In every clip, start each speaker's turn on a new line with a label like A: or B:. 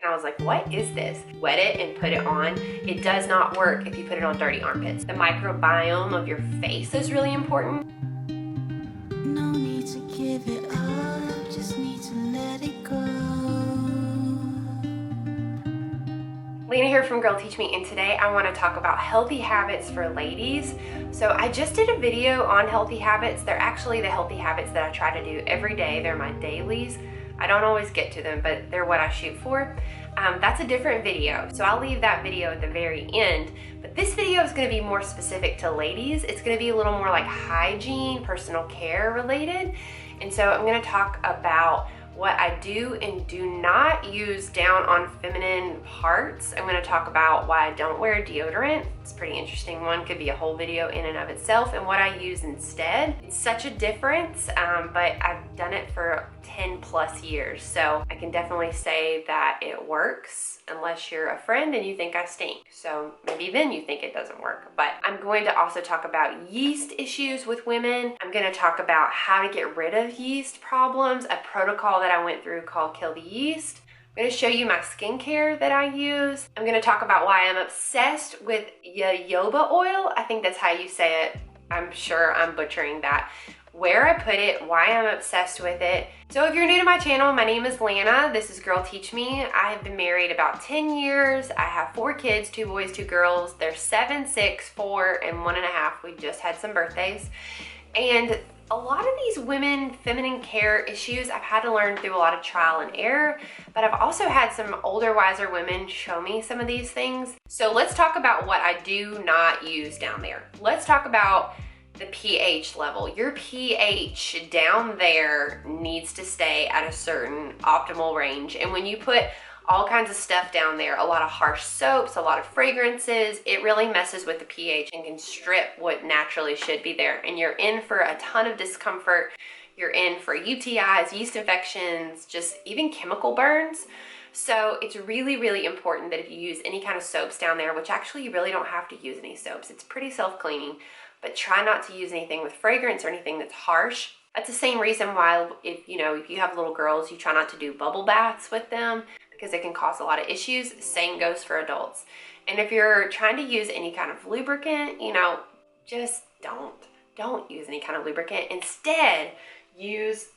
A: I was like, what is this? Wet it and put it on. It does not work if you put it on dirty armpits. The microbiome of your face is really important.
B: No need to give it up, just need to let it go.
A: Lena here from Girl Teach Me, and today I want to talk about healthy habits for ladies. So I just did a video on healthy habits. They're actually the healthy habits that I try to do every day. They're my dailies. I don't always get to them, but they're what I shoot for. That's a different video, so I'll leave that video at the very end. But this video is going to be more specific to ladies. It's going to be a little more like hygiene, personal care related. And so I'm going to talk about what I do and do not use down on feminine parts. I'm going to talk about why I don't wear deodorant. It's a pretty interesting one. Could be a whole video in and of itself, and what I use instead. It's such a difference, but I've done it for 10 plus years, so I can definitely say that it works, unless you're a friend and you think I stink. So maybe then you think it doesn't work. But I'm going to also talk about yeast issues with women. I'm going to talk about how to get rid of yeast problems, a protocol that I went through called Kill the Yeast. I'm going to show you my skincare that I use. I'm going to talk about why I'm obsessed with Jojoba Oil. I think that's how you say it. I'm sure I'm butchering that. Where I put it, why I'm obsessed with it. So if you're new to my channel, my name is Lana. This is Girl Teach Me. I have been married about 10 years. I have 4 kids, 2 boys, 2 girls. They're 7, 6, 4, and 1.5. We just had some birthdays. And a lot of these women, feminine care issues, I've had to learn through a lot of trial and error, but I've also had some older, wiser women show me some of these things. So let's talk about what I do not use down there. Let's talk about the pH level. Your pH down there needs to stay at a certain optimal range. And when you put all kinds of stuff down there, a lot of harsh soaps, a lot of fragrances, it really messes with the pH and can strip what naturally should be there. And you're in for a ton of discomfort. You're in for UTIs, yeast infections, just even chemical burns. So it's really, really important that if you use any kind of soaps down there, which actually you really don't have to use any soaps, it's pretty self-cleaning, but try not to use anything with fragrance or anything that's harsh. That's the same reason why if you have little girls, you try not to do bubble baths with them, because it can cause a lot of issues. Same goes for adults. And if you're trying to use any kind of lubricant, just don't use any kind of lubricant. Instead, use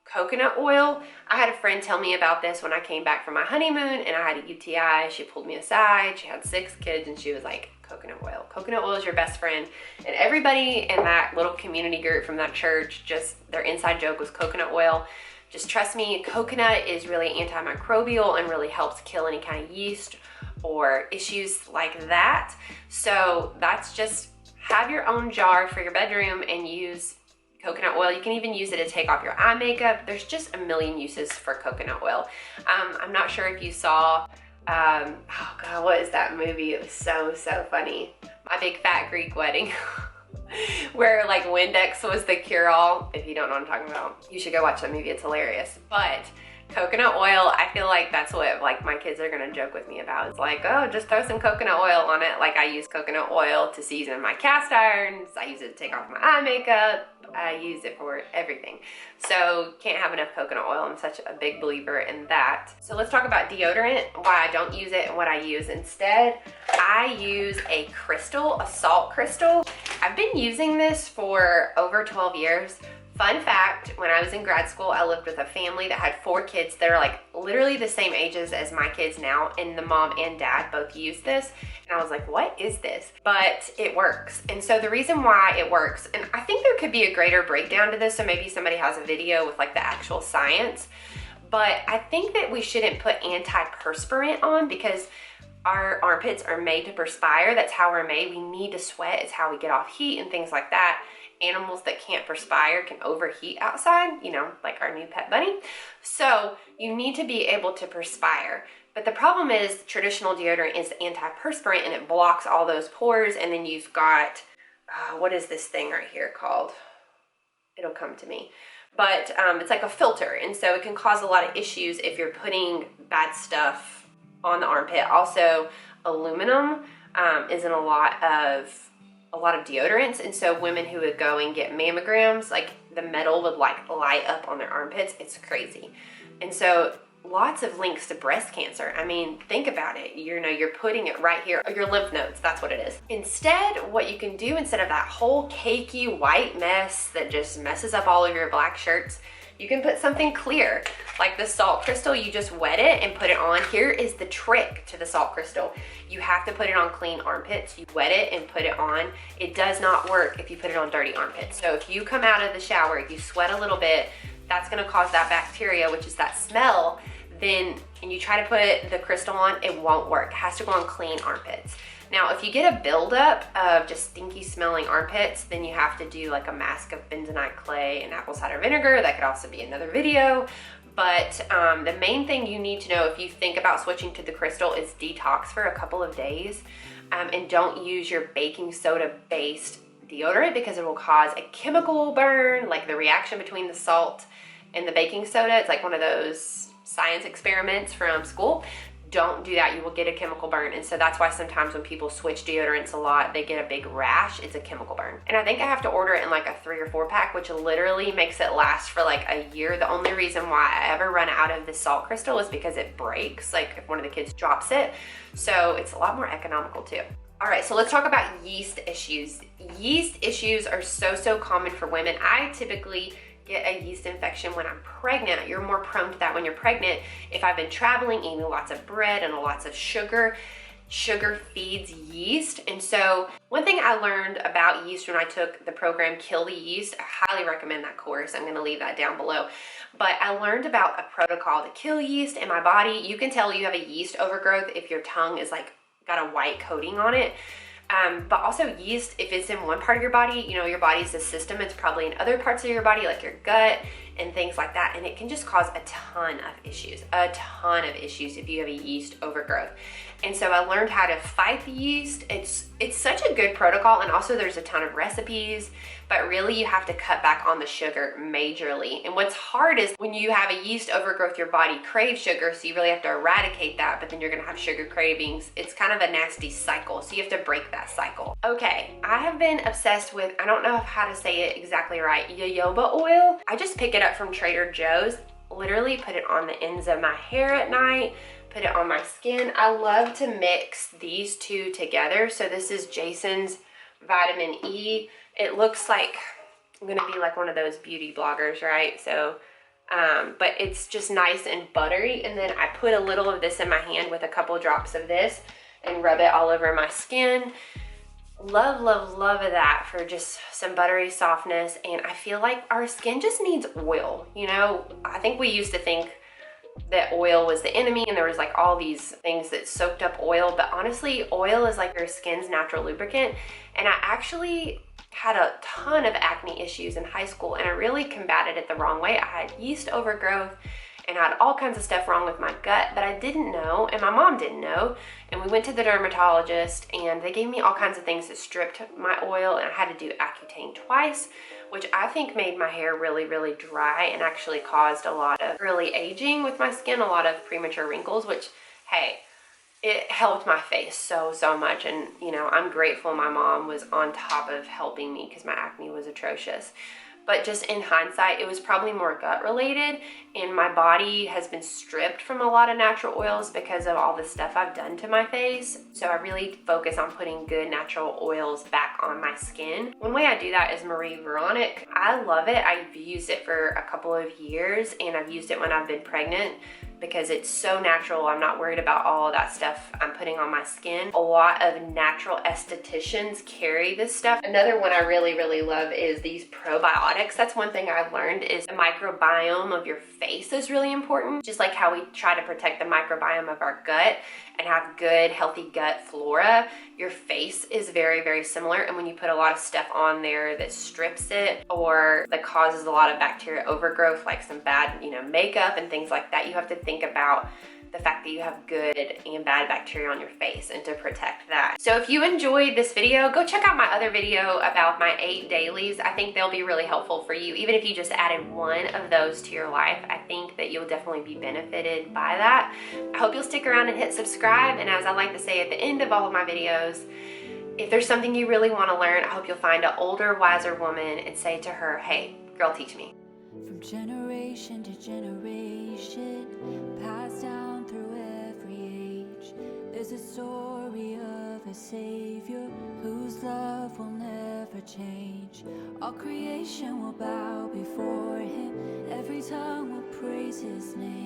A: coconut oil. I had a friend tell me about this when I came back from my honeymoon and I had a UTI. She pulled me aside. She had 6 kids and she was like, coconut oil. Coconut oil is your best friend. And everybody in that little community group from that church, just their inside joke was coconut oil. Just trust me, coconut is really antimicrobial and really helps kill any kind of yeast or issues like that. So that's just, have your own jar for your bedroom and use coconut oil. You can even use it to take off your eye makeup. There's just a million uses for coconut oil. I'm not sure if you saw, oh God, what is that movie? It was so funny. My Big Fat Greek Wedding. Where like Windex was the cure-all. If you don't know what I'm talking about, you should go watch that movie. It's hilarious. But coconut oil, I feel like that's what like my kids are gonna joke with me about. It's like, oh, just throw some coconut oil on it. Like I use coconut oil to season my cast irons. I use it to take off my eye makeup. I use it for everything. So can't have enough coconut oil. I'm such a big believer in that. So let's talk about deodorant, why I don't use it and what I use instead. I use a crystal, a salt crystal. I've been using this for over 12 years. Fun fact, when I was in grad school, I lived with a family that had 4 kids that are like literally the same ages as my kids now, and the mom and dad both use this. And I was like, what is this? But it works. And so the reason why it works, and I think there could be a greater breakdown to this, so maybe somebody has a video with like the actual science, but I think that we shouldn't put antiperspirant on because our armpits are made to perspire. That's how we're made. We need to sweat. It's how we get off heat and things like that. Animals that can't perspire can overheat outside, like our new pet bunny. So you need to be able to perspire. But the problem is traditional deodorant is antiperspirant and it blocks all those pores. And then you've got, what is this thing right here called? It'll come to me. But it's like a filter. And so it can cause a lot of issues if you're putting bad stuff on the armpit. Also, aluminum is in a lot of deodorants, and so women who would go and get mammograms, like the metal would like light up on their armpits. It's crazy. And so lots of links to breast cancer. I mean, think about it. You're putting it right here, your lymph nodes, that's what it is. Instead, what you can do instead of that whole cakey white mess that just messes up all of your black shirts, you can put something clear, like the salt crystal. You just wet it and put it on. Here is the trick to the salt crystal. You have to put it on clean armpits. You wet it and put it on. It does not work if you put it on dirty armpits. So if you come out of the shower, you sweat a little bit, that's gonna cause that bacteria, which is that smell, and you try to put the crystal on, it won't work. It has to go on clean armpits. Now, if you get a buildup of just stinky smelling armpits, then you have to do like a mask of bentonite clay and apple cider vinegar. That could also be another video. But the main thing you need to know if you think about switching to the crystal is detox for a couple of days, and don't use your baking soda based deodorant because it will cause a chemical burn, like the reaction between the salt and the baking soda. It's like one of those science experiments from school. Don't do that, you will get a chemical burn. And so that's why sometimes when people switch deodorants a lot, they get a big rash. It's a chemical burn. And I think I have to order it in like a 3 or 4 pack, which literally makes it last for like a year. The only reason why I ever run out of the salt crystal is because it breaks, like if one of the kids drops it. So it's a lot more economical too. All right, so let's talk about yeast issues. Yeast issues are so common for women. I typically get a yeast infection when I'm pregnant. You're more prone to that when you're pregnant. If I've been traveling, eating lots of bread and lots of sugar, sugar feeds yeast. And so one thing I learned about yeast when I took the program Kill the Yeast, I highly recommend that course. I'm gonna leave that down below. But I learned about a protocol to kill yeast in my body. You can tell you have a yeast overgrowth if your tongue is like got a white coating on it. But also yeast, if it's in one part of your body, your body's a system, it's probably in other parts of your body, like your gut and things like that. And it can just cause a ton of issues if you have a yeast overgrowth. And so I learned how to fight the yeast. It's such a good protocol, and also there's a ton of recipes, but really you have to cut back on the sugar majorly. And what's hard is when you have a yeast overgrowth, your body craves sugar, so you really have to eradicate that, but then you're gonna have sugar cravings. It's kind of a nasty cycle, so you have to break that cycle. Okay, I have been obsessed with, I don't know how to say it exactly right, jojoba oil. I just pick it up from Trader Joe's, literally put it on the ends of my hair at night, put it on my skin. I love to mix these two together. So this is Jason's vitamin E. It looks like I'm gonna be like one of those beauty bloggers, right? So, but it's just nice and buttery. And then I put a little of this in my hand with a couple drops of this and rub it all over my skin. Love of that for just some buttery softness. And I feel like our skin just needs oil. I think we used to think that oil was the enemy and there was like all these things that soaked up oil, but honestly, oil is like your skin's natural lubricant. And I actually had a ton of acne issues in high school, and I really combated it the wrong way. I had yeast overgrowth and I had all kinds of stuff wrong with my gut that I didn't know, and my mom didn't know. And we went to the dermatologist and they gave me all kinds of things that stripped my oil, and I had to do Accutane twice, which I think made my hair really dry and actually caused a lot of early aging with my skin, a lot of premature wrinkles, which, hey, it helped my face so much. And I'm grateful my mom was on top of helping me because my acne was atrocious. But just in hindsight, it was probably more gut related, and my body has been stripped from a lot of natural oils because of all the stuff I've done to my face. So I really focus on putting good natural oils back on my skin. One way I do that is Marie Veronic. I love it. I've used it for a couple of years, and I've used it when I've been pregnant because it's so natural. I'm not worried about all of that stuff I'm putting on my skin. A lot of natural estheticians carry this stuff. Another one I really love is these probiotics. That's one thing I've learned is the microbiome of your face is really important. Just like how we try to protect the microbiome of our gut and have good, healthy gut flora, your face is very similar. And when you put a lot of stuff on there that strips it or that causes a lot of bacteria overgrowth, like some bad, makeup and things like that, you have to think about the fact that you have good and bad bacteria on your face and to protect that. So if you enjoyed this video, go check out my other video about my 8 dailies. I think they'll be really helpful for you. Even if you just added one of those to your life, I think that you'll definitely be benefited by that. I hope you'll stick around and hit subscribe. And as I like to say at the end of all of my videos, if there's something you really want to learn, I hope you'll find an older, wiser woman and say to her, hey, girl, teach me.
B: From generation to generation, There's a story of a savior whose love will never change. All creation will bow before him, every tongue will praise his name.